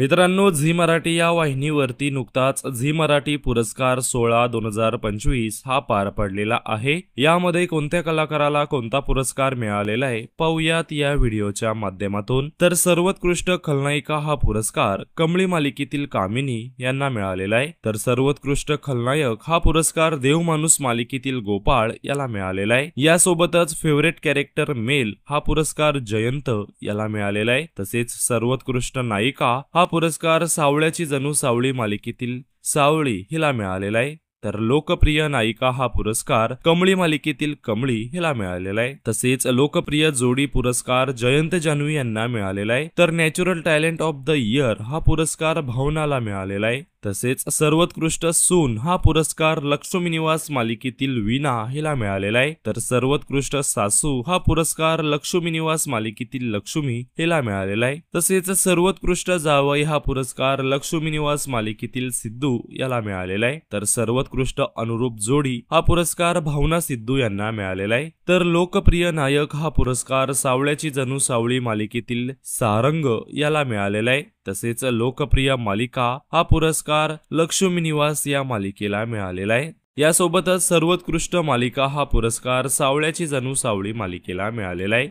मित्रांनो, झी मराठी या वाहिनीवरती नुकताच झी मराठी पुरस्कार सोहळा 2025 हा पार पडलेला आहे। यामध्ये कोणत्या कलाकाराला कोणता पुरस्कार मिळालेला आहे पाहूयात या व्हिडिओच्या माध्यमातून। तर सर्वोत्कृष्ट खलनायिका हा पुरस्कार कमळी मालिकेतील कामिनी यांना मिळालेला आहे। तर सर्वोत्कृष्ट खलनायक हा पुरस्कार देवमाणूस मालिकेतील गोपाळ याला मिळालेला आहे। यासोबतच फेवरेट कॅरेक्टर मेल हा पुरस्कार जयंत याला मिळालेला आहे। तसेच सर्वोत्कृष्ट नायिका हा पुरस्कार सावळ्याची जणू सावळी मालिकेतील सावळी हिला मिळालेला आहे। तर लोकप्रिय नायिका हा पुरस्कार कमळी मालिकेतील कमळी हिला मिळालेला आहे। तसेच लोकप्रिय जोडी पुरस्कार जयंत जान्हवी यांना मिळालेला आहे। तर natural talent of the year हा पुरस्कार भावनाला मिळालेला आहे। तसेच सर्वोत्कृष्ट सून हा पुरस्कार लक्ष्मी निवास मालिकेतील वीणा हिला मिळालेला आहे। तर सर्वोत्कृष्ट सासू हा पुरस्कार लक्ष्मी निवास मालिकेतील लक्ष्मी हिला मिळालेला आहे। तसेच सर्वोत्कृष्ट जावई हा पुरस्कार लक्ष्मी निवास मालिकेतील सिद्धू याला मिळालेला आहे। तर सर्वोत्कृष्ट अनुरूप जोडी हा पुरस्कार भावना सिद्धू यांना मिळालेला आहे। तर लोकप्रिय नायक हा पुरस्कार सावळ्याची जणू सावळी मालिकेतील सारंग याला मिळालेला आहे। तसेच लोकप्रिय मालिका हा पुरस्कार लक्ष्मी निवास या मालिकेला मिळालेला आहे। यासोबतच सर्वोत्कृष्ट मालिका हा पुरस्कार सावळ्याची जणू सावळी मालिकेला मिळालेला आहे।